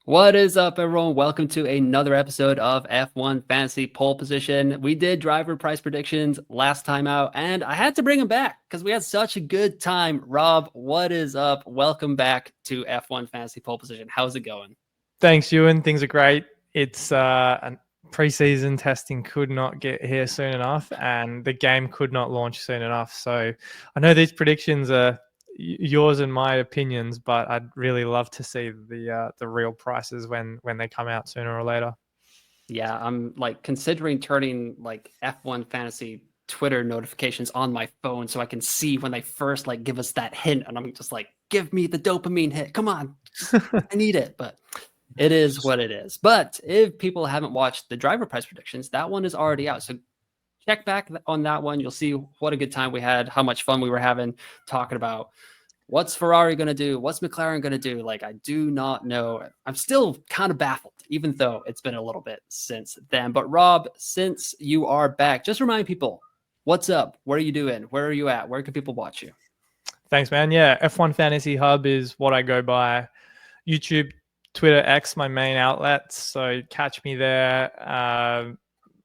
What is up, everyone? Welcome to another episode of F1 Fantasy Pole Position. We did driver price predictions last time out, and I had to bring them back because we had such a good time. Rob, what is up? Welcome back to F1 Fantasy Pole Position. How's it going? Thanks, Ewan. Things are great. It's preseason testing could not get here soon enough, and the game could not launch soon enough. So I know these predictions are yours and my opinions, but I'd really love to see the real prices when they come out sooner or later. Yeah, I'm like considering turning like F1 Fantasy Twitter notifications on my phone so I can see when they first like give us that hint, and I'm just like, give me the dopamine hit. Come on, I need it, but it is what it is. But if people haven't watched the driver price predictions, that one is already out. So check back on that one. You'll see what a good time we had, how much fun we were having talking about what's Ferrari going to do, what's McLaren going to do. Like, I do not know. I'm still kind of baffled, even though it's been a little bit since then. But Rob, since you are back, just remind people, what's up? What are you doing? Where are you at? Where can people watch you? Thanks, man. Yeah, F1 Fantasy Hub is what I go by. YouTube, Twitter, X, my main outlets. So catch me there.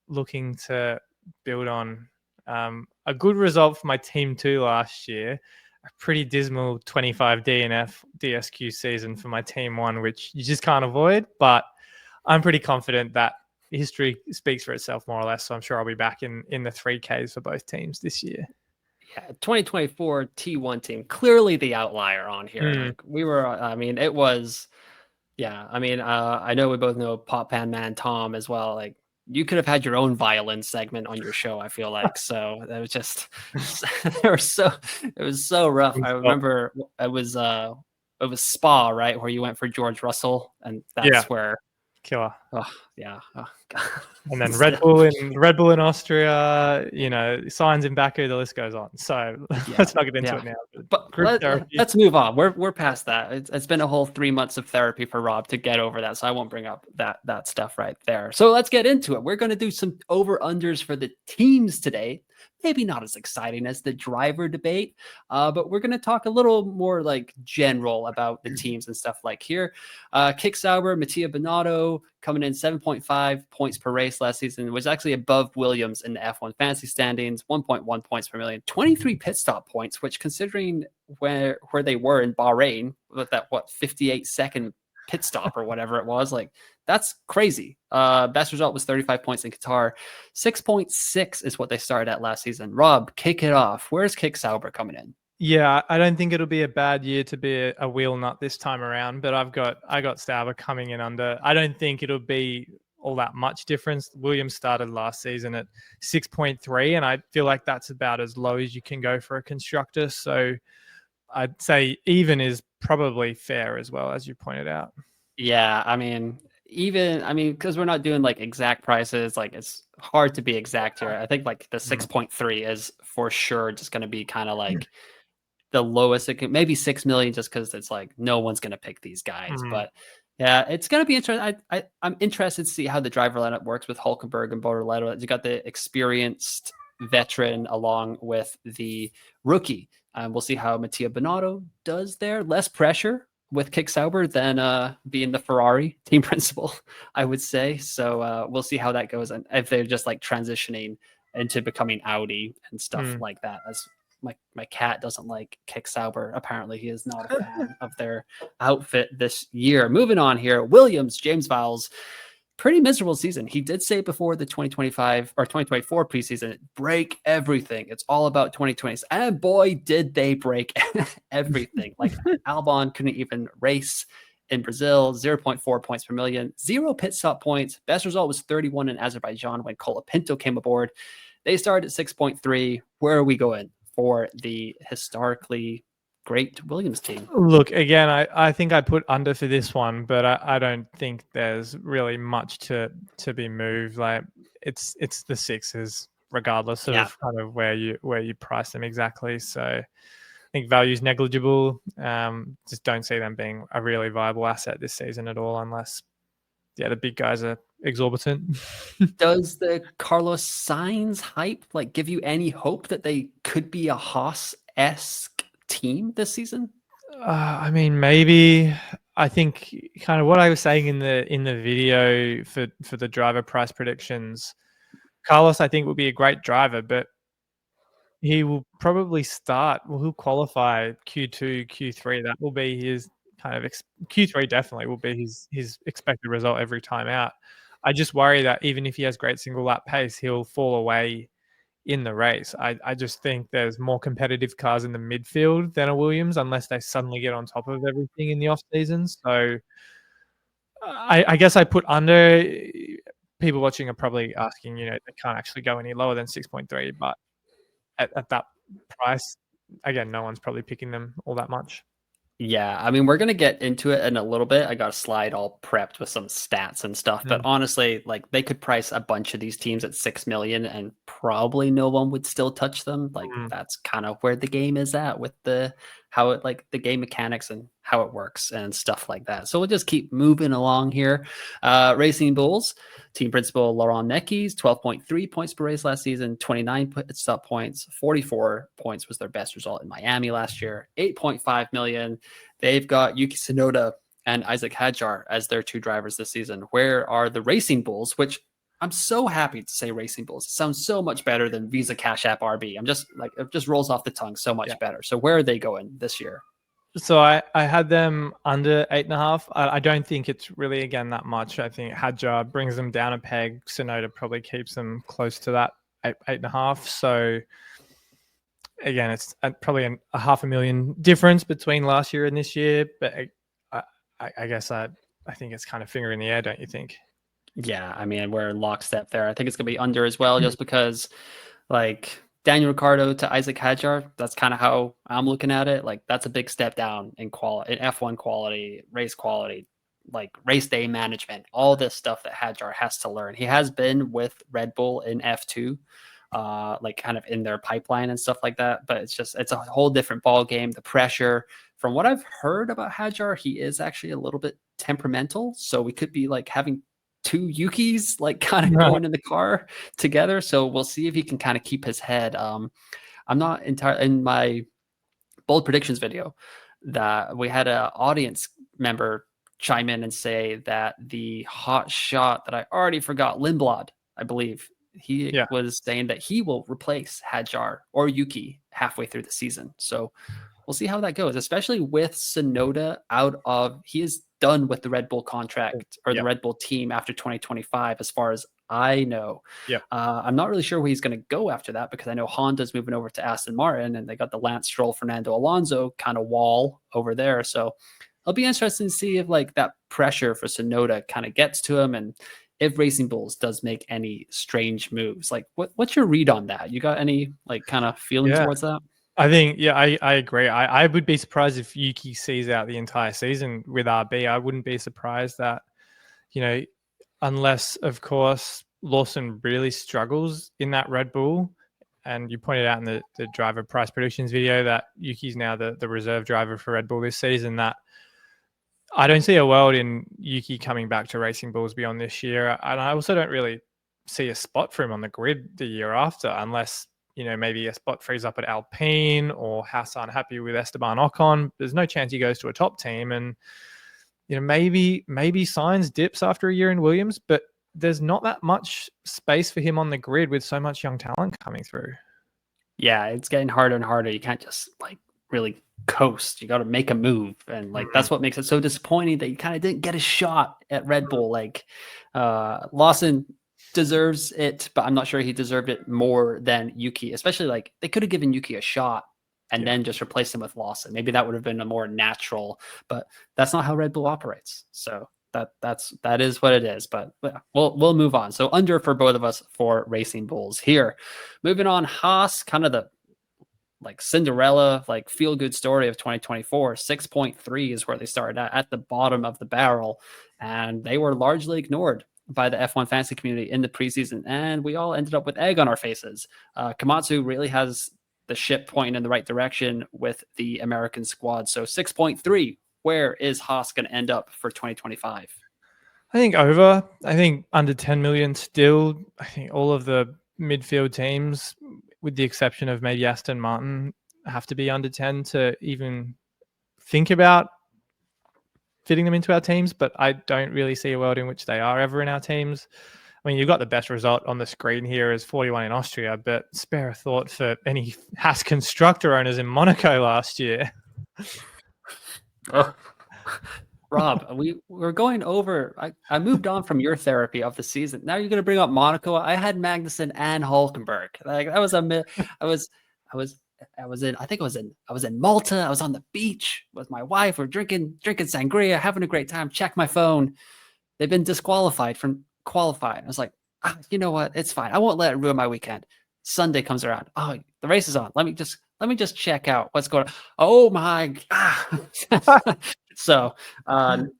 Looking to build on a good result for my team too last year. A pretty dismal 25 DNF DSQ season for my team one, which you just can't avoid. But I'm pretty confident that history speaks for itself more or less. So I'm sure I'll be back in the 3Ks for both teams this year. Yeah, 2024 T1 team, clearly the outlier on here. Like we were, I mean, it was, yeah. I mean, I know we both know Pop Pan Man Tom as well. Like you could have had your own violin segment on your show, I feel like. So that was just it was so rough. I remember it was Spa, right, where you went for George Russell, and that's where killer. Oh yeah. Oh, God. And then Red Bull in Austria, signs in Baku, the list goes on. So let's not get into it now. But let's move on. We're past that. It's been a whole 3 months of therapy for Rob to get over that. So I won't bring up that stuff right there. So let's get into it. We're going to do some over-unders for the teams today. Maybe not as exciting as the driver debate, but we're going to talk a little more like general about the teams and stuff like here. Kick Sauber, Mattia Binotto coming in 7.5 points per race last season, was actually above Williams in the F1 fantasy standings, 1.1 points per million, 23 pit stop points, which considering where they were in Bahrain with that 58-second pit stop or whatever it was, like that's crazy. Best result was 35 points in Qatar. 6.6 is what they started at last season. Rob, kick it off. Where's Kick Sauber coming in? Yeah, I don't think it'll be a bad year to be a wheel nut this time around, but I got Sauber coming in under. I don't think it'll be all that much difference. Williams started last season at 6.3, and I feel like that's about as low as you can go for a constructor. So I'd say even is probably fair as well, as you pointed out. Yeah, I mean, because we're not doing like exact prices, like it's hard to be exact here. I think like the 6.3 is for sure just going to be kind of like the lowest it can, maybe 6 million, just because it's like no one's going to pick these guys. But yeah, it's going to be interesting. I'm interested to see how the driver lineup works with Hulkenberg and Bortoleto. You got the experienced veteran along with the rookie. We'll see how Mattia Binotto does there. Less pressure with Kick Sauber than being the Ferrari team principal, I would say. So we'll see how that goes, and if they're just like transitioning into becoming Audi and stuff like that. As my cat doesn't like Kick Sauber. Apparently, he is not a fan of their outfit this year. Moving on here, Williams, James Vowles, pretty miserable season. He did say before the 2025 or 2024 preseason, break everything. It's all about 2020s. And boy, did they break everything. Like Albon couldn't even race in Brazil, 0.4 points per million, 0 pit stop points. Best result was 31 in Azerbaijan when Colapinto came aboard. They started at 6.3. Where are we going for the historically great Williams team? Look, again, I think I put under for this one, but I don't think there's really much to be moved. Like it's the sixes, regardless of kind of where you price them exactly. So I think value's negligible. Just don't see them being a really viable asset this season at all, unless the big guys are exorbitant. Does the Carlos Sainz hype like give you any hope that they could be a Haas-esque team this season? I mean, maybe. I think kind of what I was saying in the video for the driver price predictions. Carlos, I think, will be a great driver, but he will probably start. Well, he'll qualify Q2, Q3. That will be his kind of Q3. Definitely will be his expected result every time out. I just worry that even if he has great single lap pace, he'll fall away in the race. I just think there's more competitive cars in the midfield than a Williams, unless they suddenly get on top of everything in the off season. So I guess I put under. People watching are probably asking, they can't actually go any lower than 6.3, but at that price, again, no one's probably picking them all that much. Yeah, I mean, we're gonna get into it in a little bit. I got a slide all prepped with some stats and stuff, but honestly, like they could price a bunch of these teams at 6 million and probably no one would still touch them. Like that's kind of where the game is at with how it like the game mechanics and how it works and stuff like that. So we'll just keep moving along here. Racing Bulls, team principal Laurent Neckis, 12.3 points per race last season, 29 pit stop points, 44 points was their best result in Miami last year, 8.5 million. They've got Yuki Tsunoda and Isaac Hadjar as their two drivers this season. Where are the Racing Bulls, which I'm so happy to say Racing Bulls. It sounds so much better than Visa Cash App RB. I'm just like, it just rolls off the tongue so much better. So where are they going this year? So I had them under 8.5. I don't think it's really, again, that much. I think Hadjar brings them down a peg. Tsunoda probably keeps them close to that 8.5. So again, it's probably a $500,000 difference between last year and this year. But I guess I think it's kind of finger in the air, don't you think? Yeah, I mean, we're in lockstep there. I think it's going to be under as well, just because like Daniel Ricciardo to Isaac Hadjar, that's kind of how I'm looking at it. Like that's a big step down in quality, in F1 quality, like race day management, all this stuff that Hadjar has to learn. He has been with Red Bull in F2, like kind of in their pipeline and stuff like that. But it's a whole different ball game. The pressure, from what I've heard about Hadjar, he is actually a little bit temperamental. So we could be like having two Yukis like kind of going in the car together. So we'll see if he can kind of keep his head. I'm not entirely in my bold predictions video that we had an audience member chime in and say that the hot shot that I already forgot, Lindblad, I believe, he was saying that he will replace Hadjar or Yuki halfway through the season. So we'll see how that goes, especially with Tsunoda he is done with the Red Bull contract or the Red Bull team after 2025, as far as I know. I'm not really sure where he's going to go after that, because I know Honda's moving over to Aston Martin and they got the Lance Stroll, Fernando Alonso kind of wall over there. So it'll be interesting to see if like that pressure for Tsunoda kind of gets to him, and if Racing Bulls does make any strange moves. Like what's your read on that? You got any like kind of feeling towards that? I think, I agree. I would be surprised if Yuki sees out the entire season with RB. I wouldn't be surprised that, unless, of course, Lawson really struggles in that Red Bull. And you pointed out in the driver price predictions video that Yuki's now the reserve driver for Red Bull this season. That I don't see a world in Yuki coming back to Racing Bulls beyond this year. And I also don't really see a spot for him on the grid the year after, unless maybe a spot frees up at Alpine or Haas aren't happy with Esteban Ocon. There's no chance he goes to a top team. And, maybe Sainz dips after a year in Williams, but there's not that much space for him on the grid with so much young talent coming through. Yeah, it's getting harder and harder. You can't just like really coast. You got to make a move. And like, that's what makes it so disappointing that you kind of didn't get a shot at Red Bull. Like Lawson deserves it, but I'm not sure he deserved it more than Yuki, especially like they could have given Yuki a shot and then just replaced him with Lawson. Maybe that would have been a more natural, but that's not how Red Bull operates. So that is what it is, but we'll move on. So under for both of us for Racing Bulls here. Moving on, Haas, kind of the like Cinderella, like feel good story of 2024. 6.3 is where they started at the bottom of the barrel, and they were largely ignored by the F1 fantasy community in the preseason, and we all ended up with egg on our faces. Komatsu really has the ship pointing in the right direction with the American squad. So 6.3, where is Haas going to end up for 2025? I think over. I think under 10 million still. I think all of the midfield teams, with the exception of maybe Aston Martin, have to be under 10 to even think about fitting them into our teams, but I don't really see a world in which they are ever in our teams. I mean, you've got the best result on the screen here is 41 in Austria, but spare a thought for any Haas Constructor owners in Monaco last year. Oh. Rob, we're going over. I moved on from your therapy of the season. Now you're going to bring up Monaco. I had Magnussen and Hulkenberg. Like that was I was I was I was in. I think I was in Malta. I was on the beach with my wife. We're drinking sangria, having a great time. Check my phone. They've been disqualified from qualifying. I was like, you know what? It's fine. I won't let it ruin my weekend. Sunday comes around. Oh, the race is on. Let me just check out what's going on. Oh my God. So,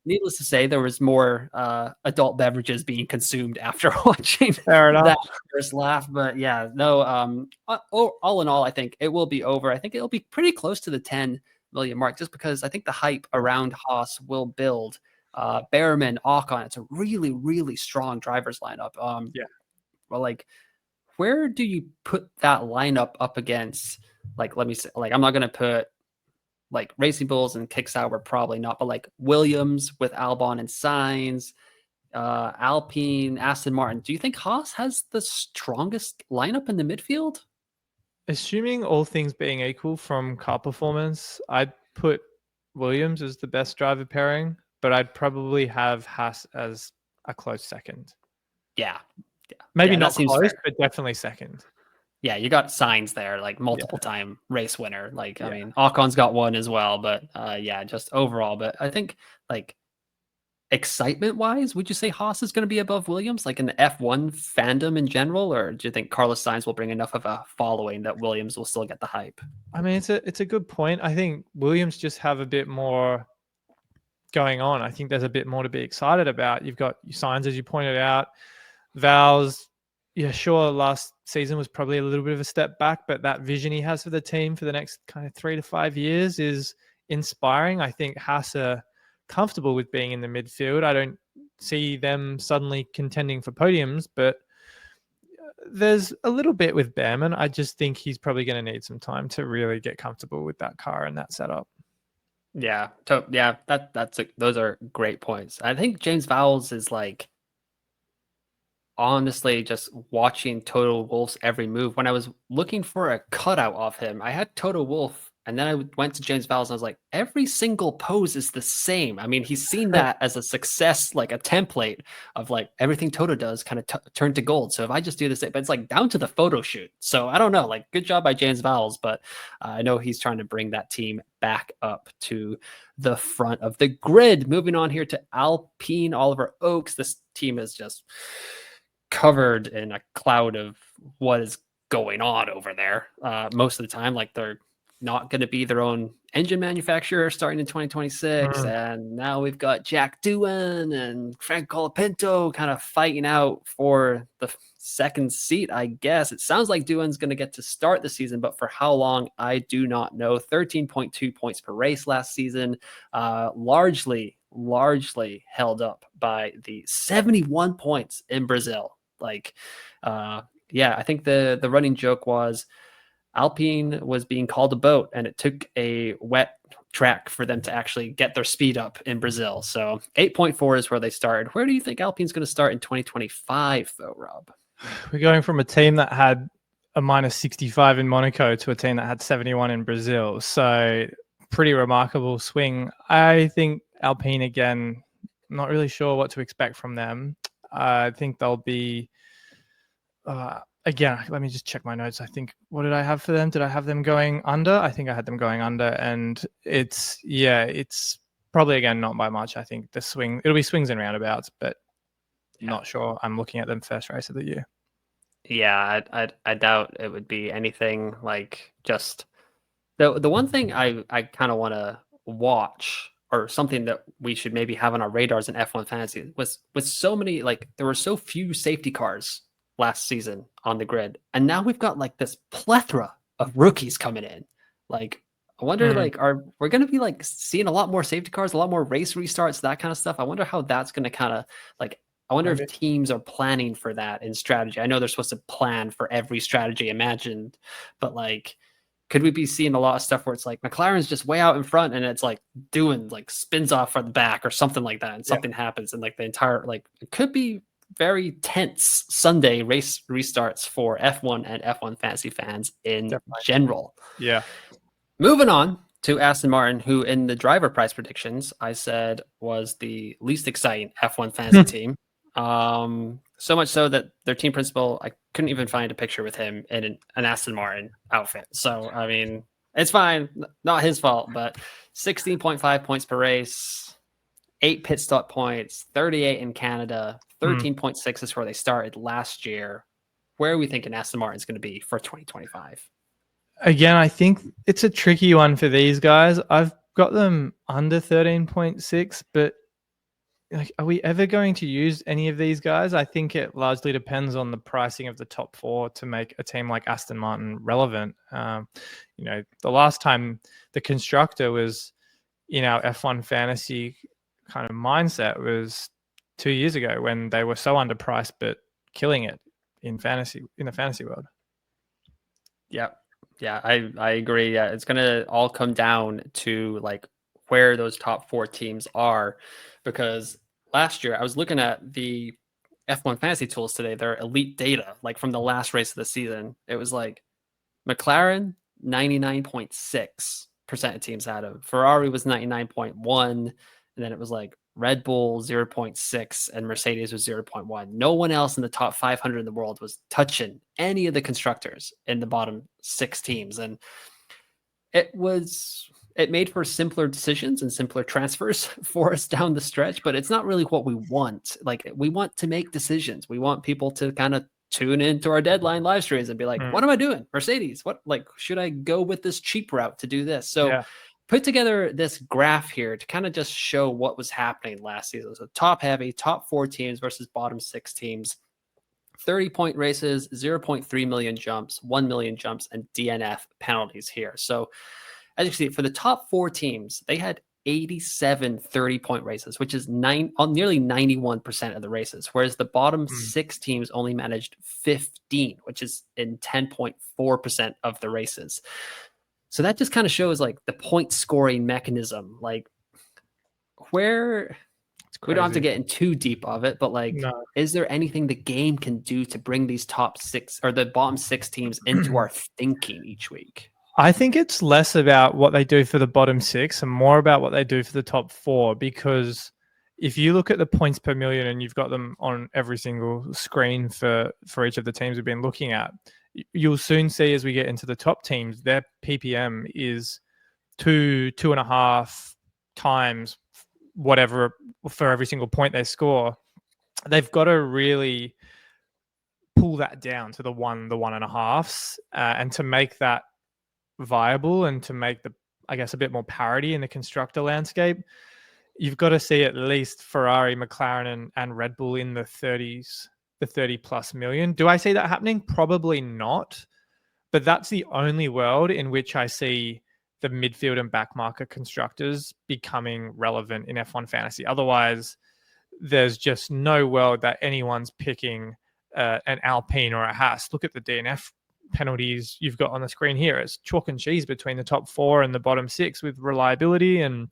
needless to say, there was more adult beverages being consumed after watching that first lap. But yeah, no. All in all, I think it will be over. I think it'll be pretty close to the 10 million mark, just because I think the hype around Haas will build. Behrman, Ocon, it's a really, really strong drivers lineup. Yeah. Well, like, where do you put that lineup up against? Like, let me say, like, I'm not gonna put like Racing Bulls and Kick Sauber, probably not, but like Williams with Albon and Sainz, Alpine, Aston Martin. Do you think Haas has the strongest lineup in the midfield? Assuming all things being equal from car performance, I'd put Williams as the best driver pairing, but I'd probably have Haas as a close second. Yeah. Maybe Yeah, not close, fair. but definitely second. Yeah, you got Sainz there, like multiple time race winner. Like, I mean, Ocon's got one as well, but yeah, just overall. But I think like excitement wise, would you say Haas is going to be above Williams, like in the F1 fandom in general, or do you think Carlos Sainz will bring enough of a following that Williams will still get the hype? I mean, it's a good point. I think Williams just have a bit more going on. I think there's a bit more to be excited about. You've got Sainz, as you pointed out, Val's. Yeah, sure. Last season was probably a little bit of a step back, but that vision he has for the team for the next kind of 3 to 5 years is inspiring. I think Haas are comfortable with being in the midfield. I don't see them suddenly contending for podiums, but there's a little bit with Behrman. I just think he's probably going to need some time to really get comfortable with that car and that setup. Yeah, those are great points. I think James Vowles is like, honestly, just watching Toto Wolff's every move. When I was looking for a cutout of him, I had Toto Wolff, and then I went to James Vowles and I was like, every single pose is the same. I mean, he's seen that as a success, like a template of like everything Toto does kind of turn to gold. So if I just do the same, but it's like down to the photo shoot. So I don't know, like good job by James Vowles, but I know he's trying to bring that team back up to the front of the grid. Moving on here to Alpine, Oliver Oaks. This team is just covered in a cloud of what is going on over there most of the time. Like they're not going to be their own engine manufacturer starting in 2026. And now we've got Jack Doohan and Frank Colapinto kind of fighting out for the second seat, I guess. It sounds like Doohan's going to get to start the season, but for how long, I do not know. 13.2 points per race last season, largely held up by the 71 points in Brazil. Like, yeah, I think the running joke was Alpine was being called a boat, and it took a wet track for them to actually get their speed up in Brazil. So 8.4 is where they started. Where do you think Alpine's going to start in 2025, though, Rob? We're going from a team that had a minus 65 in Monaco to a team that had 71 in Brazil. So pretty remarkable swing. I think Alpine, again, not really sure what to expect from them. I think they'll be, again, let me just check my notes. I think, what did I have for them? Did I have them going under? I think I had them going under. And it's probably, again, not by much. I think the swing, it'll be swings and roundabouts, but not sure. I'm looking at them first race of the year. Yeah, I doubt it would be anything like just the one thing I kind of want to watch, or something that we should maybe have on our radars in F1 Fantasy, was with so many, like there were so few safety cars last season on the grid, and now we've got like this plethora of rookies coming in. Like I wonder, like, we're going to be like seeing a lot more safety cars, a lot more race restarts, that kind of stuff. I wonder how that's going to kind of like, I wonder if teams are planning for that in strategy. I know they're supposed to plan for every strategy imagined, but like, could we be seeing a lot of stuff where it's like McLaren's just way out in front and it's like doing like spins off from the back or something like that, and something happens and like the entire like it could be very tense Sunday race restarts for F1 and F1 fantasy fans in general. Yeah. Moving on to Aston Martin, who in the driver price predictions I said was the least exciting F1 fantasy team. So much so that their team principal, I couldn't even find a picture with him in an Aston Martin outfit. So, I mean, it's fine. Not his fault, but 16.5 points per race, 8 pit stop points, 38 in Canada, 13.6 is where they started last year. Where are we thinking Aston Martin's going to be for 2025? Again, I think it's a tricky one for these guys. I've got them under 13.6, but like, are we ever going to use any of these guys? I think it largely depends on the pricing of the top 4 to make a team like Aston Martin relevant. You know, the last time the constructor was in our F1 fantasy kind of mindset was 2 years ago when they were so underpriced but killing it in the fantasy world. Yeah, I agree. Yeah, it's gonna all come down to like where those top 4 teams are, because last year I was looking at the F1 fantasy tools today, their elite data, like from the last race of the season. It was like McLaren 99.6% of teams had him. Ferrari was 99.1, and then it was like Red Bull 0.6 and Mercedes was 0.1. No one else in the top 500 in the world was touching any of the constructors in the bottom 6 teams, and it made for simpler decisions and simpler transfers for us down the stretch, but it's not really what we want. Like, we want to make decisions. We want people to kind of tune into our deadline live streams and be like, what am I doing? Mercedes, what, like, should I go with this cheap route to do this? So put together this graph here to kind of just show what was happening last season. So top heavy, top 4 teams versus bottom 6 teams, 30-point races, 0.3 million jumps, 1 million jumps, and DNF penalties here. So as you can see, for the top 4 teams, they had 87 30-point races, which is nearly 91% of the races, whereas the bottom 6 teams only managed 15, which is in 10.4% of the races. So that just kind of shows like the point scoring mechanism, like where we don't have to get in too deep of it, but like, is there anything the game can do to bring these top 6 or the bottom 6 teams into our thinking each week? I think it's less about what they do for the bottom 6 and more about what they do for the top 4, because if you look at the points per million and you've got them on every single screen for each of the teams we've been looking at, you'll soon see as we get into the top teams, their PPM is 2.5 times whatever for every single point they score. They've got to really pull that down to the 1.5s, and to make that viable and to make the, I guess, a bit more parity in the constructor landscape, you've got to see at least Ferrari, McLaren, and Red Bull in the 30s, the 30 plus million. Do I see that happening? Probably not, but that's the only world in which I see the midfield and back market constructors becoming relevant in F1 fantasy. Otherwise, there's just no world that anyone's picking an Alpine or a Haas. Look at the DNF penalties you've got on the screen here. It's chalk and cheese between the top 4 and the bottom 6 with reliability and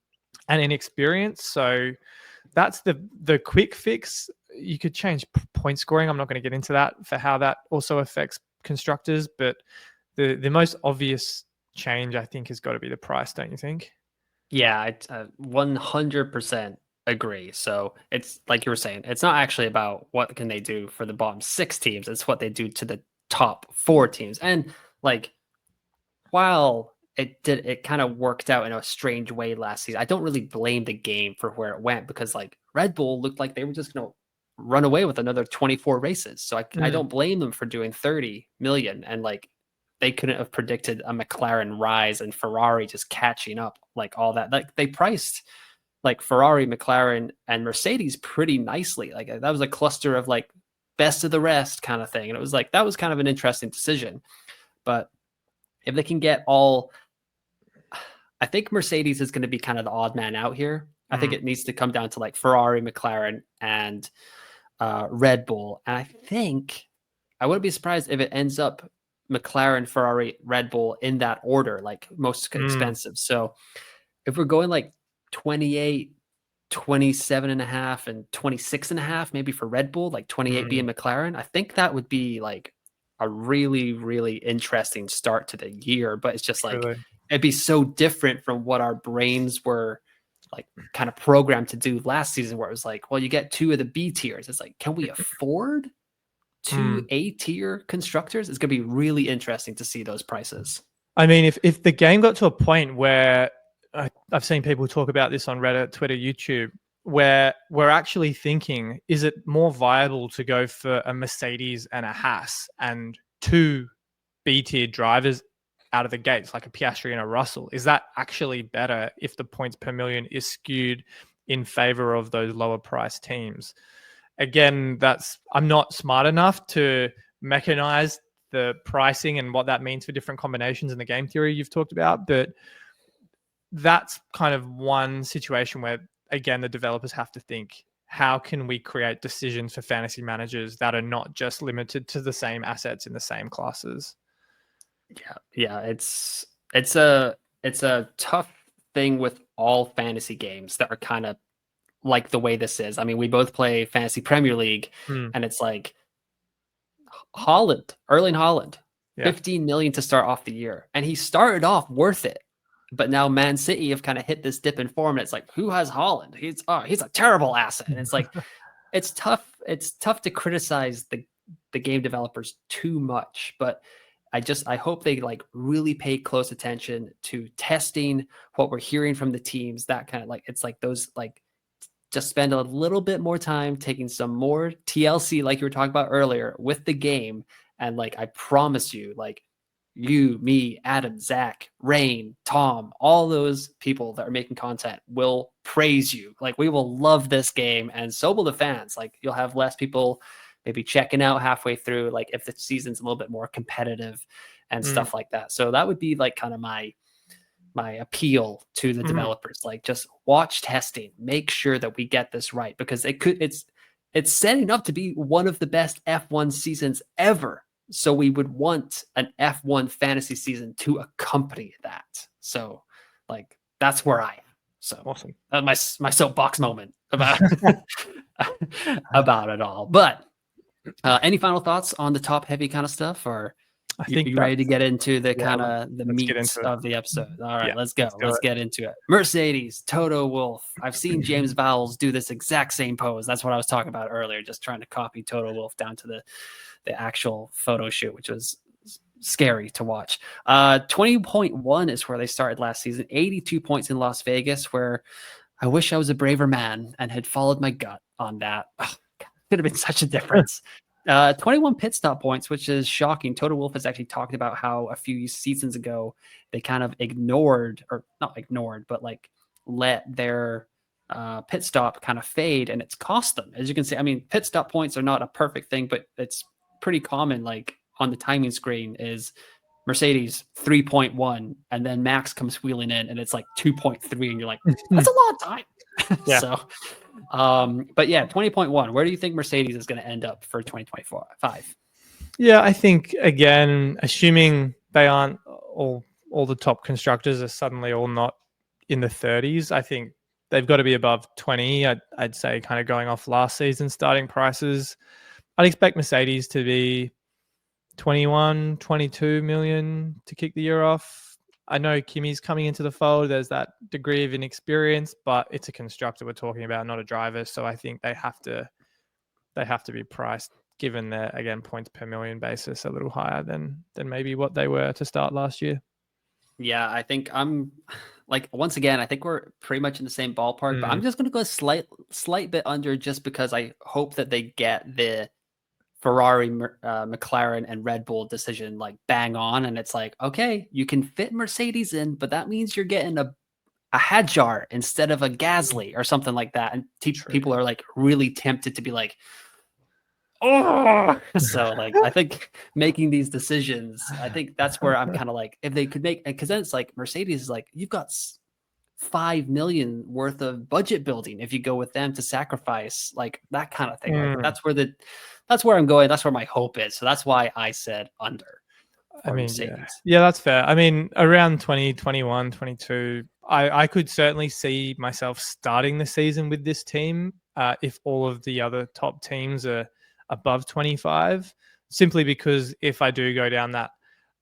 inexperience. So that's the quick fix. You could change point scoring. I'm not going to get into that for how that also affects constructors, but the most obvious change, I think, has got to be the price, don't you think? Yeah, I 100% agree. So it's like you were saying, it's not actually about what can they do for the bottom 6 teams. It's what they do to the top 4 teams. And like, while it kind of worked out in a strange way last season, I don't really blame the game for where it went, because like Red Bull looked like they were just going to run away with another 24 races. So I don't blame them for doing 30 million, and like they couldn't have predicted a McLaren rise and Ferrari just catching up, like all that. Like they priced like Ferrari, McLaren, and Mercedes pretty nicely. Like that was a cluster of like best of the rest kind of thing. And it was like, that was kind of an interesting decision. But if they can get all, I think Mercedes is going to be kind of the odd man out here. I think it needs to come down to like Ferrari, McLaren, and Red Bull. And I think I wouldn't be surprised if it ends up McLaren, Ferrari, Red Bull in that order, like most expensive. So if we're going like 28, 27 and a half and 26 and a half, maybe for Red Bull, like 28 being McLaren, I think that would be like a really, really interesting start to the year. But it's just like, it'd be so different from what our brains were like kind of programmed to do last season, where it was like, well, you get 2 of the B tiers. It's like, can we afford 2 A tier constructors? It's going to be really interesting to see those prices. I mean, if the game got to a point where I've seen people talk about this on Reddit, Twitter, YouTube, where we're actually thinking, is it more viable to go for a Mercedes and a Haas and 2 B-tier drivers out of the gates, like a Piastri and a Russell? Is that actually better if the points per million is skewed in favor of those lower price teams? Again, I'm not smart enough to mechanize the pricing and what that means for different combinations in the game theory you've talked about, but that's kind of one situation where, again, the developers have to think, how can we create decisions for fantasy managers that are not just limited to the same assets in the same classes? Yeah, it's a tough thing with all fantasy games that are kind of like the way this is. I mean, we both play Fantasy Premier League, and it's like Erling Haaland, 15 million to start off the year, and he started off worth it. But now Man City have kind of hit this dip in form, and it's like, who has Haaland? He's a terrible asset. And it's like, it's tough. It's tough to criticize the game developers too much. But I hope they like really pay close attention to testing what we're hearing from the teams. That kind of like, it's like those like, just spend a little bit more time taking some more TLC, like you were talking about earlier, with the game. And like, I promise you, like, you, me, Adam, Zach, Rain, Tom, all those people that are making content will praise you. Like, we will love this game, and so will the fans. Like, you'll have less people maybe checking out halfway through, like if the season's a little bit more competitive and stuff like that. So that would be like kind of my appeal to the developers. Like, just watch testing, make sure that we get this right, because it's setting up to be one of the best F1 seasons ever. So we would want an F1 fantasy season to accompany that. So like, that's where I am. So awesome. My soapbox moment about about it all. But any final thoughts on the top heavy kind of stuff, or I think you ready to get into the kind of the meat into of the episode? All right, let's go. Let's get into it. Mercedes, Toto Wolff. I've seen James Vowles do this exact same pose. That's what I was talking about earlier, just trying to copy Toto Wolff down to the actual photo shoot, which was scary to watch. 20.1 is where they started last season. 82 points in Las Vegas, where I wish I was a braver man and had followed my gut on that. Oh, could have been such a difference. 21 pit stop points, which is shocking. Toto Wolff has actually talked about how a few seasons ago they kind of but like let their pit stop kind of fade, and it's cost them. As you can see, I mean, pit stop points are not a perfect thing, but it's pretty common. Like on the timing screen is Mercedes 3.1, and then Max comes wheeling in and it's like 2.3, and you're like, that's a lot of time. So but yeah, 20.1, where do you think Mercedes is going to end up for 2025? Yeah, I think, again, assuming they aren't all the top constructors are suddenly all not in the 30s, I think they've got to be above 20. I'd say, kind of going off last season starting prices, I'd expect Mercedes to be 21, 22 million to kick the year off. I know Kimi's coming into the fold. There's that degree of inexperience, but it's a constructor we're talking about, not a driver. So I think they have to be priced, given their, again, points per million basis, a little higher than maybe what they were to start last year. Yeah, I think I'm like, once again, I think we're pretty much in the same ballpark, but I'm just going to go a slight bit under, just because I hope that they get the Ferrari, McLaren, and Red Bull decision like bang on. And it's like, okay, you can fit Mercedes in, but that means you're getting a Hadjar instead of a Gasly or something like that. And people are like really tempted to be like, oh, so like, I think making these decisions, I think that's where I'm kind of like, if they could make, because then it's like Mercedes is like, you've got 5 million worth of budget building if you go with them to sacrifice, like that kind of thing. Like, that's where I'm going. That's where my hope is. So that's why I said under. for yeah. Mercedes. Yeah, that's fair. I mean, around 2021, 22, I could certainly see myself starting the season with this team if all of the other top teams are above 25, simply because if I do go down that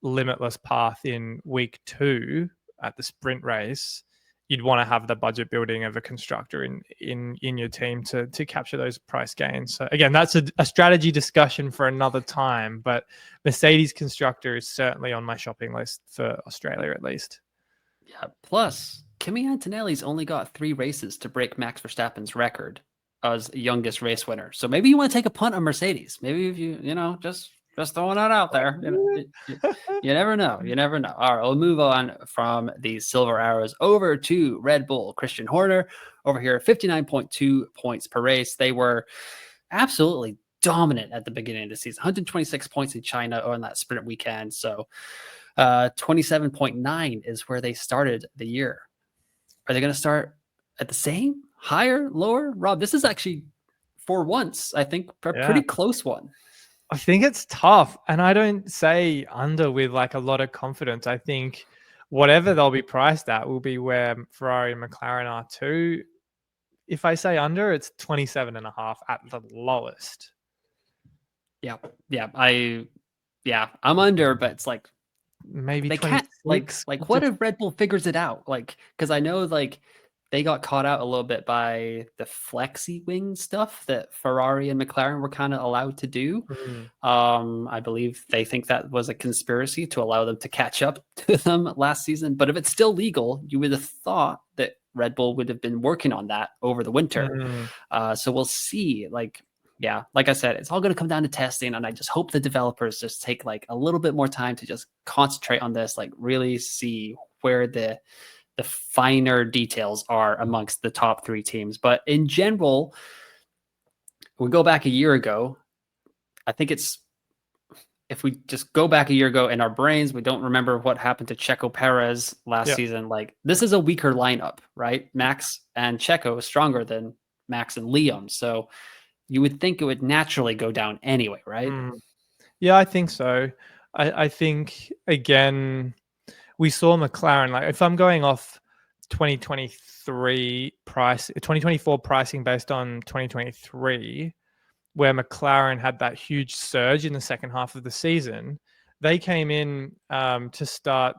limitless path in week 2 at the sprint race, you'd want to have the budget building of a constructor in your team to capture those price gains. So again, that's a strategy discussion for another time, but Mercedes constructor is certainly on my shopping list for Australia at least. Yeah. Plus, Kimi Antonelli's only got 3 races to break Max Verstappen's record as youngest race winner. So maybe you want to take a punt on Mercedes. Maybe if just throwing that out there. You never know. You never know. All right, we'll move on from the Silver Arrows over to Red Bull. Christian Horner over here, 59.2 points per race. They were absolutely dominant at the beginning of the season. 126 points in China on that sprint weekend. So 27.9 is where they started the year. Are they going to start at the same, higher, lower? Rob, this is actually, for once, I think, a pretty close one. I think it's tough. And I don't say under with like a lot of confidence. I think whatever they'll be priced at will be where Ferrari and McLaren are too. If I say under, it's 27.5 at the lowest. Yeah. I'm under, but it's like maybe they can't like what if Red Bull figures it out? Like, because I know like they got caught out a little bit by the flexi wing stuff that Ferrari and McLaren were kind of allowed to do. I believe they think that was a conspiracy to allow them to catch up to them last season. But if it's still legal, you would have thought that Red Bull would have been working on that over the winter. So we'll see. Like I said, it's all going to come down to testing, and I just hope the developers just take like a little bit more time to just concentrate on this, like really see where the finer details are amongst the top 3 teams. But in general, we go back a year ago. I think if we just go back a year ago in our brains, we don't remember what happened to Checo Perez last season. Like, this is a weaker lineup, right? Max and Checo is stronger than Max and Liam. So you would think it would naturally go down anyway, right? Yeah, I think so. I think, again, we saw McLaren, like if I'm going off 2024 pricing based on 2023, where McLaren had that huge surge in the second half of the season, they came in to start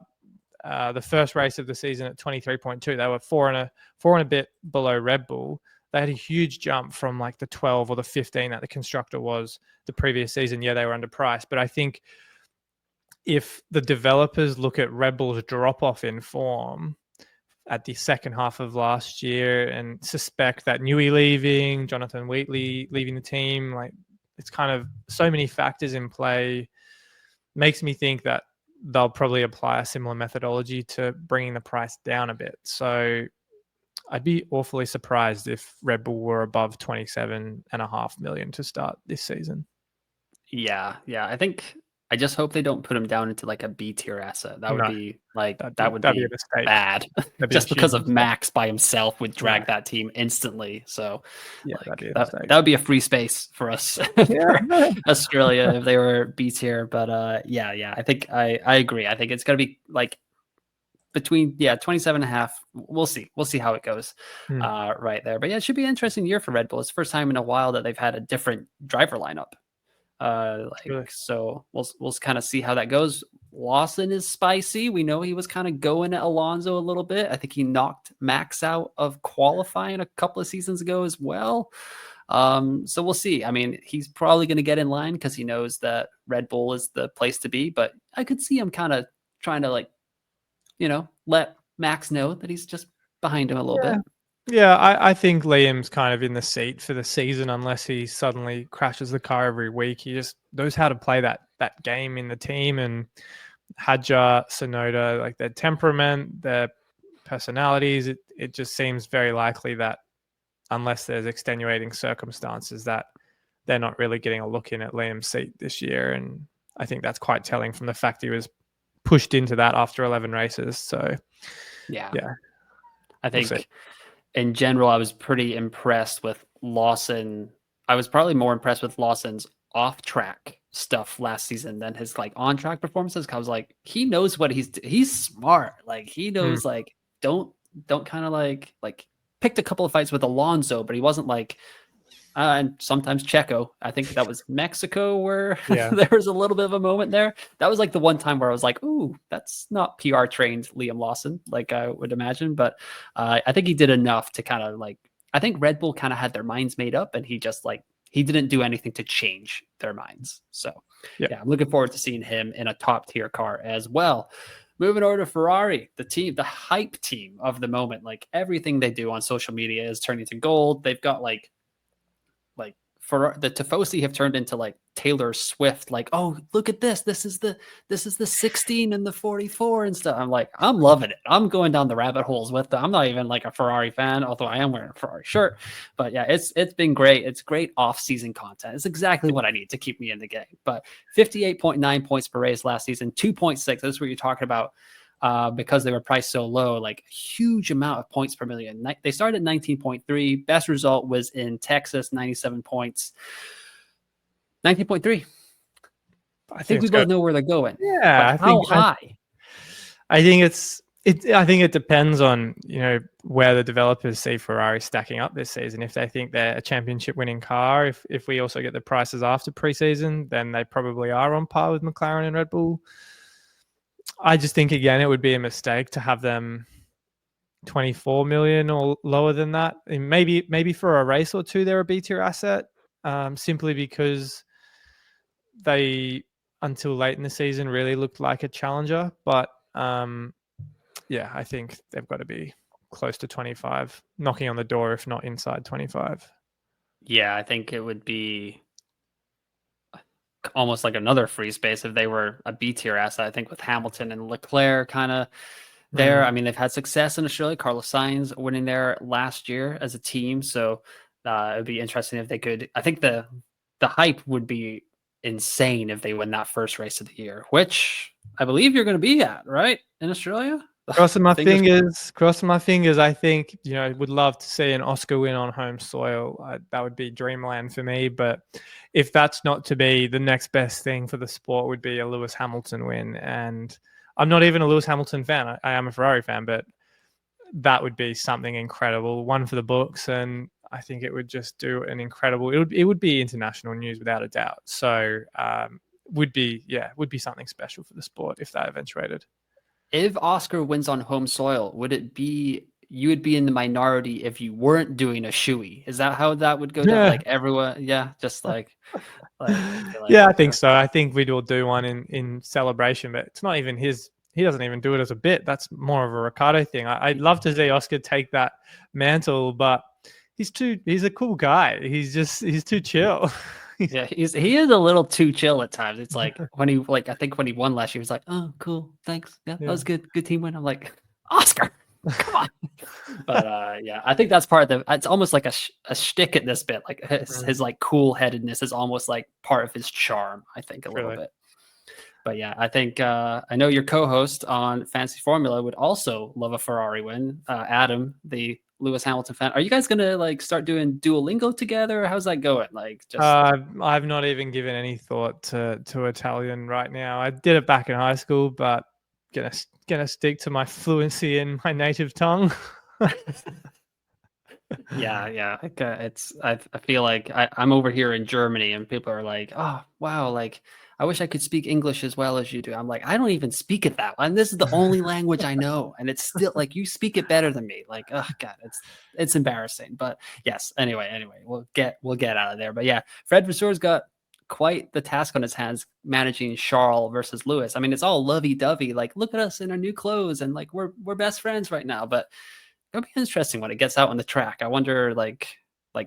the first race of the season at 23.2. They were four and a bit below Red Bull. They had a huge jump from like the 12 or the 15 that the constructor was the previous season. Yeah, they were underpriced, but I think if the developers look at Red Bull's drop-off in form at the second half of last year and suspect that Newey leaving, Jonathan Wheatley leaving the team, like it's kind of so many factors in play, makes me think that they'll probably apply a similar methodology to bringing the price down a bit. So I'd be awfully surprised if Red Bull were above 27.5 million to start this season. Yeah. I think I just hope they don't put him down into like a B tier asset. That would be like that would be bad. Just because of Max by himself would drag that team instantly. So yeah, like, that would be a free space for us for Australia if they were B tier. But I think I agree. I think it's gonna be like between 27.5. We'll see how it goes right there. But yeah, it should be an interesting year for Red Bull. It's the first time in a while that they've had a different driver lineup. So we'll kind of see how that goes. Lawson is spicy. We know he was kind of going at Alonso a little bit. I think he knocked Max out of qualifying a couple of seasons ago as well. So we'll see. I mean, he's probably going to get in line because he knows that Red Bull is the place to be, but I could see him kind of trying to let Max know that he's just behind him a little bit. Yeah, I think Liam's kind of in the seat for the season unless he suddenly crashes the car every week. He just knows how to play that game in the team. And Hadjar, Sonoda, like their temperament, their personalities, it just seems very likely that unless there's extenuating circumstances that they're not really getting a look in at Liam's seat this year. And I think that's quite telling from the fact he was pushed into that after 11 races. So yeah. I think in general, I was pretty impressed with Lawson. I was probably more impressed with Lawson's off-track stuff last season than his like on track performances. Cause I was like, he knows what he's smart. Like he knows like don't kind of like picked a couple of fights with Alonso, but he wasn't like and sometimes Checo. I think that was Mexico where Yeah. there was a little bit of a moment there. That was like the one time where I was like, ooh, that's not PR trained Liam Lawson, like I would imagine. But I think he did enough to kind of like, I think Red Bull kind of had their minds made up and he just like, he didn't do anything to change their minds. So yeah, I'm looking forward to seeing him in a top tier car as well. Moving over to Ferrari, the team, the hype team of the moment, like everything they do on social media is turning to gold. They've got like for the Tifosi have turned into like Taylor Swift, like, oh, look at this. This is the 16 and the 44 and stuff. I'm like, I'm loving it. I'm going down the rabbit holes with them. I'm not even like a Ferrari fan, although I am wearing a Ferrari shirt. But yeah, it's been great. It's great off-season content. It's exactly what I need to keep me in the game. But 58.9 points per race last season, 2.6. This is what you're talking about. Because they were priced so low, like a huge amount of points per million. They started at 19.3. Best result was in Texas, 97 points. 19.3. I think we both know where they're going. Yeah, but how high? I think it depends on, where the developers see Ferrari stacking up this season. If they think they're a championship winning car, if we also get the prices after preseason, then they probably are on par with McLaren and Red Bull. I just think, again, it would be a mistake to have them 24 million or lower than that. And maybe for a race or two, they're a B tier asset, simply because they, until late in the season, really looked like a challenger. But yeah, I think they've got to be close to 25, knocking on the door, if not inside 25. Yeah, I think it would be almost like another free space if they were a B tier asset. I think with Hamilton and Leclerc kind of there. I mean, they've had success in Australia. Carlos Sainz winning there last year as a team. So it would be interesting if they could. I think the hype would be insane if they win that first race of the year, which I believe you're going to be at, right? In Australia? Crossing my fingers. I think, would love to see an Oscar win on home soil. That would be dreamland for me. But if that's not to be, the next best thing for the sport would be a Lewis Hamilton win. And I'm not even a Lewis Hamilton fan. I am a Ferrari fan, but that would be something incredible. One for the books. And I think it would just do an incredible, it would be international news without a doubt. So would be something special for the sport if that eventuated. If Oscar wins on home soil, would it be you would be in the minority if you weren't doing a shoey? Is that how that would go down? Like everyone, just like I think so. I think we'd all do one in celebration, but it's not even his. He doesn't even do it as a bit. That's more of a Ricardo thing. I'd love to see Oscar take that mantle, but he's a cool guy. He's too chill. Yeah, he is a little too chill at times. It's like when he I think when he won last year, he was like, "Oh, cool, thanks. Yeah, that was good team win." I'm like, Oscar, come on. But I think that's part of it's almost like a shtick at this bit. Like his like cool headedness is almost like part of his charm. I think a little bit. But yeah, I think I know your co-host on Fantasy Formula would also love a Ferrari win. Adam, the Lewis Hamilton fan. Are you guys gonna like start doing Duolingo together? How's that going? Like, just I've not even given any thought to Italian right now. I did it back in high school, but gonna stick to my fluency in my native tongue. Yeah. Like, I feel like I'm over here in Germany, and people are like, "Oh, wow! Like, I wish I could speak English as well as you do." I'm like, I don't even speak it that well, and this is the only language I know, and it's still like you speak it better than me. Like, oh god, it's embarrassing. But yes, anyway, we'll get out of there. But yeah, Fred Vasseur's got quite the task on his hands managing Charles versus Lewis. I mean, it's all lovey-dovey. Like, look at us in our new clothes, and like we're best friends right now. But it'll be interesting when it gets out on the track. I wonder, like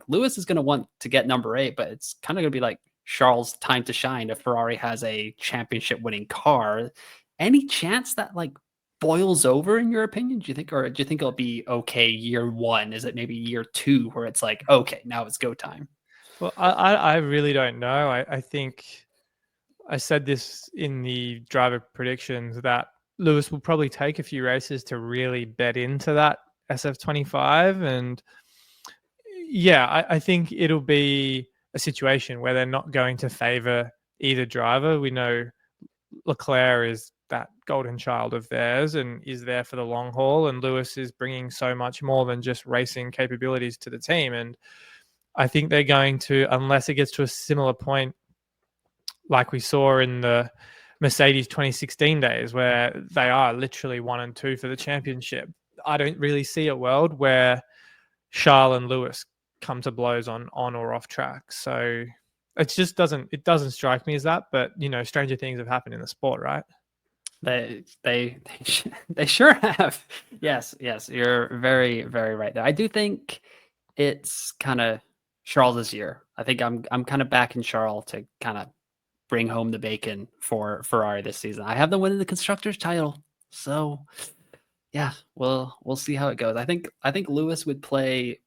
Lewis is going to want to get number 8, but it's kind of going to be like Charles' time to shine if Ferrari has a championship winning car. Any chance that like boils over in your opinion? Do you think it'll be okay year 1? Is it maybe year 2 where it's like, okay, now it's go time? Well, I really don't know. I think I said this in the driver predictions that Lewis will probably take a few races to really bet into that SF25. And yeah, I think it'll be a situation where they're not going to favor either driver. We know Leclerc is that golden child of theirs and is there for the long haul, and Lewis is bringing so much more than just racing capabilities to the team. And I think they're going to, unless it gets to a similar point like we saw in the Mercedes 2016 days, where they are literally 1 and 2 for the championship, I don't really see a world where Charles and Lewis come to blows on or off track. So it just doesn't strike me as that. But stranger things have happened in the sport, right? They sure have. Yes, you're very, very right there. I do think it's kind of Charles's year. I think I'm kind of backing Charles to kind of bring home the bacon for Ferrari this season. I have them winning the constructors title, so yeah, we'll see how it goes. I think Lewis would play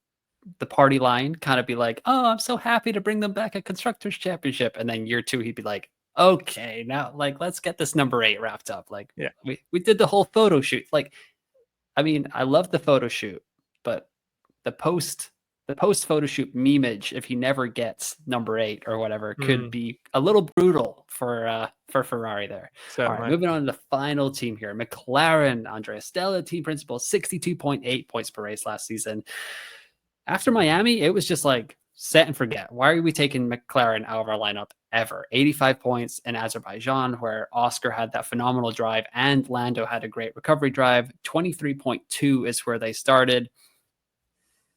the party line, kind of be like, "Oh, I'm so happy to bring them back a constructors championship," and then year 2 he'd be like, "Okay, now like let's get this number 8 wrapped up." Like, yeah, we did the whole photo shoot. Like, I mean, I love the photo shoot, but the post photo shoot memeage, if he never gets number 8 or whatever, could be a little brutal for Ferrari there. certainly. All right, moving on to the final team here. McLaren, Andrea Stella, team principal, 62.8 points per race last season. After Miami, it was just like set and forget. Why are we taking McLaren out of our lineup ever? 85 points in Azerbaijan, where Oscar had that phenomenal drive and Lando had a great recovery drive. 23.2 is where they started.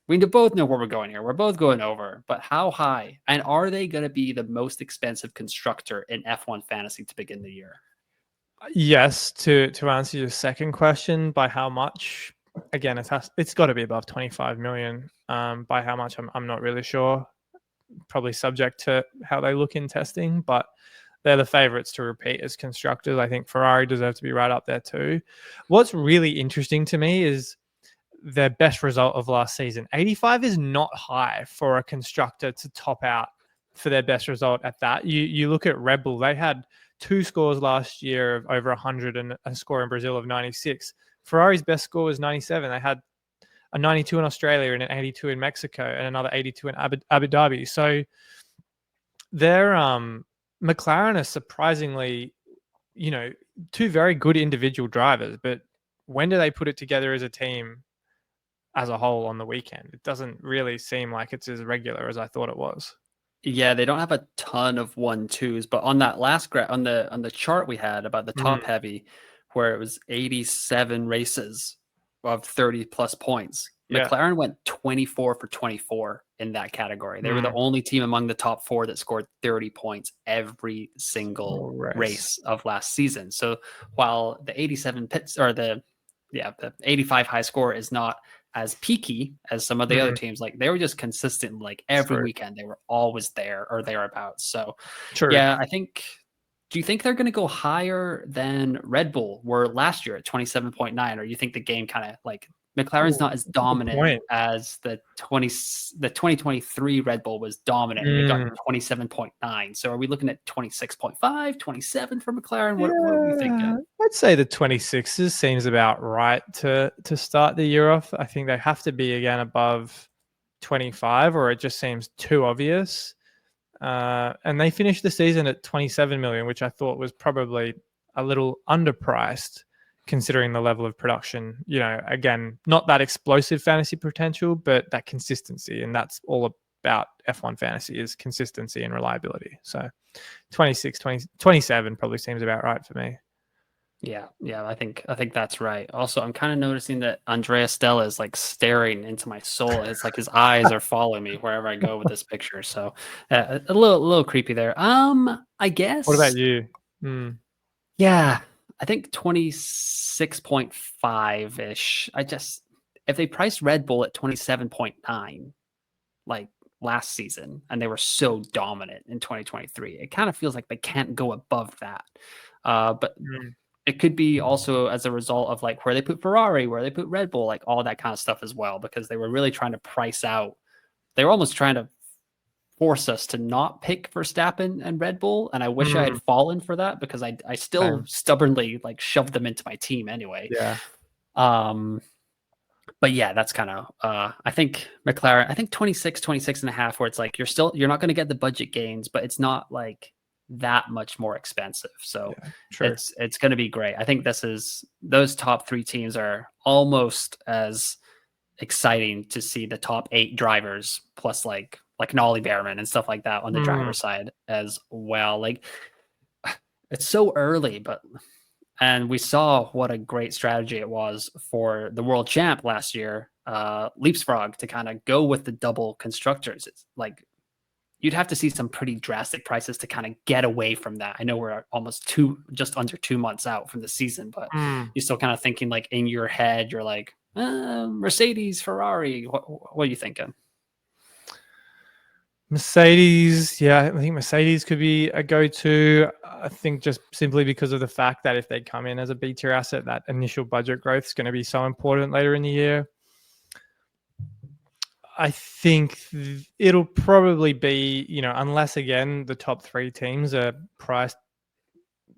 We both know where we're going here. We're both going over, but how high? And are they going to be the most expensive constructor in F1 Fantasy to begin the year? Yes, to answer your second question, by how much? Again, it's got to be above 25 million. By how much, I'm not really sure. Probably subject to how they look in testing, but they're the favorites to repeat as constructors. I think Ferrari deserve to be right up there too. What's really interesting to me is their best result of last season. 85 is not high for a constructor to top out for their best result at that. You look at Red Bull, they had 2 scores last year of over 100 and a score in Brazil of 96. Ferrari's best score was 97. They had a 92 in Australia and an 82 in Mexico and another 82 in Abu Dhabi. So their McLaren are surprisingly, 2 very good individual drivers, but when do they put it together as a team as a whole on the weekend? It doesn't really seem like it's as regular as I thought it was. Yeah, they don't have a ton of 1-2s, but on that last on the chart we had about the top heavy, where it was 87 races of 30 plus points, McLaren went 24 for 24 in that category. They were the only team among the top 4 that scored 30 points every single race of last season. So while the 87 pits or the 85 high score is not as peaky as some of the other teams, like they were just consistent, like every weekend they were always there or thereabouts. So yeah, I think, do you think they're going to go higher than Red Bull were last year at 27.9, or you think the game kind of like McLaren's not as dominant as the 2023 Red Bull was dominant and it got 27.9? So are we looking at 26.5, 27 for McLaren? What are we thinking? I'd say the 26s seems about right to start the year off. I think they have to be again above 25, or it just seems too obvious. And they finished the season at 27 million, which I thought was probably a little underpriced considering the level of production. Again, not that explosive fantasy potential, but that consistency. And that's all about F1 fantasy, is consistency and reliability. So 27 probably seems about right for me. Yeah, I think that's right. Also, I'm kind of noticing that Andrea Stella is like staring into my soul. It's like his eyes are following me wherever I go with this picture. So a little creepy there. I guess. What about you? Yeah, I think 26.5 ish. If they priced Red Bull at 27.9, like last season, and they were so dominant in 2023, it kind of feels like they can't go above that. But it could be also as a result of like where they put Ferrari, where they put Red Bull, like all that kind of stuff as well, because they were really trying to price out. They were almost trying to force us to not pick Verstappen and Red Bull. And I wish I had fallen for that, because I still stubbornly like shoved them into my team anyway. Yeah. But yeah, that's kind of, I think McLaren, I think 26 and a half, where it's like, you're not going to get the budget gains, but it's not like that much more expensive. So Yeah, true. it's going to be great. I think those top 3 teams are almost as exciting to see the top 8 drivers plus like Nolly Behrman and stuff like that on the driver's side as well. Like it's so early, and we saw what a great strategy it was for the world champ last year, Leapsfrog, to kind of go with the double constructors. It's like you'd have to see some pretty drastic prices to kind of get away from that. I know we're almost just under 2 months out from the season, but you're still kind of thinking like in your head, you're like, Mercedes, Ferrari. What are you thinking? Mercedes, yeah, I think Mercedes could be a go-to. I think just simply because of the fact that if they come in as a B tier asset, that initial budget growth is going to be so important later in the year. I think it'll probably be, unless again the top 3 teams are priced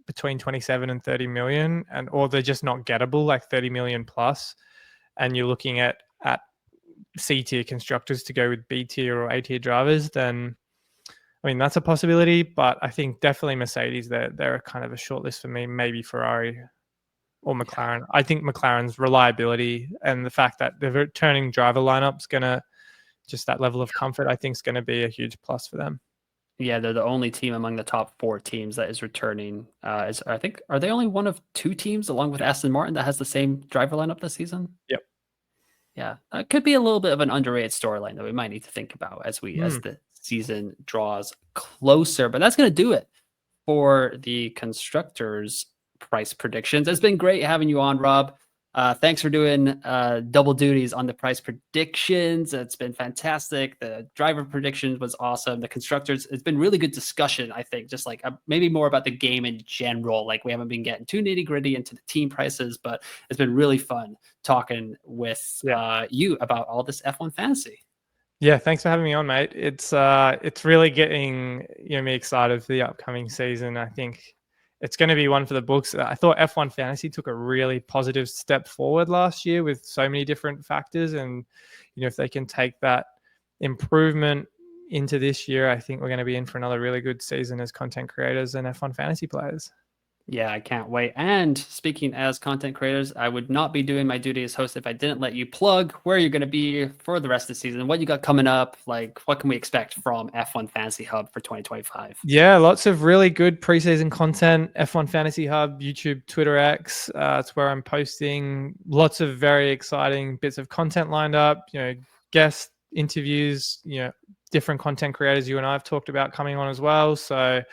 between 27 and 30 million, or they're just not gettable, like 30 million plus, and you're looking at C tier constructors to go with B tier or A tier drivers, then I mean that's a possibility. But I think definitely Mercedes, they're kind of a short list for me. Maybe Ferrari or McLaren. I think McLaren's reliability and the fact that they're returning driver lineup's gonna just that level of comfort, I think, is going to be a huge plus for them. Yeah, they're the only team among the top 4 teams that is returning. I think, are they only one of 2 teams along with Aston Martin that has the same driver lineup this season? Yep. Yeah, that could be a little bit of an underrated storyline that we might need to think about as the season draws closer. But that's going to do it for the constructors' price predictions. It's been great having you on, Rob. Thanks for doing double duties on the price predictions. It's been fantastic. The driver predictions was awesome. The constructors, it's been really good discussion, I think, just like maybe more about the game in general. Like we haven't been getting too nitty gritty into the team prices, but it's been really fun talking with you about all this F1 fantasy. Yeah, thanks for having me on, mate. It's really getting me excited for the upcoming season. I think it's going to be one for the books. I thought F1 Fantasy took a really positive step forward last year with so many different factors. And, if they can take that improvement into this year, I think we're going to be in for another really good season as content creators and F1 Fantasy players. Yeah, I can't wait. And speaking as content creators, I would not be doing my duty as host if I didn't let you plug where you're going to be for the rest of the season, what you got coming up, like what can we expect from F1 Fantasy Hub for 2025? Yeah, lots of really good preseason content. F1 Fantasy Hub, YouTube, Twitter X. It's where I'm posting lots of very exciting bits of content lined up, guest interviews, different content creators you and I have talked about coming on as well. So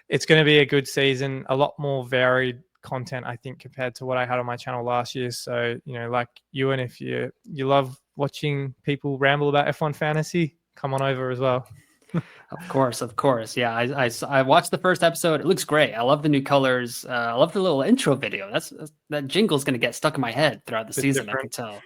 it's going to be a good season, a lot more varied content, I think, compared to what I had on my channel last year. So, like you, and if you love watching people ramble about F1 Fantasy, come on over as well. Of course. Yeah, I watched the first episode. It looks great. I love the new colors. I love the little intro video. That jingle's going to get stuck in my head throughout the season. Different. I can tell.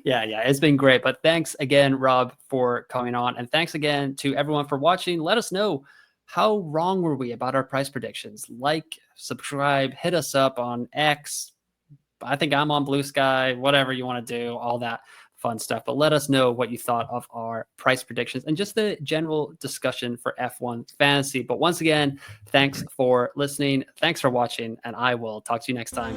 Yeah. yeah. It's been great. But thanks again, Rob, for coming on. And thanks again to everyone for watching. Let us know, how wrong were we about our price predictions? Like, subscribe, hit us up on X. I think I'm on Blue Sky, whatever you want to do, all that fun stuff. But let us know what you thought of our price predictions and just the general discussion for F1 Fantasy. But once again, thanks for listening. Thanks for watching, and I will talk to you next time.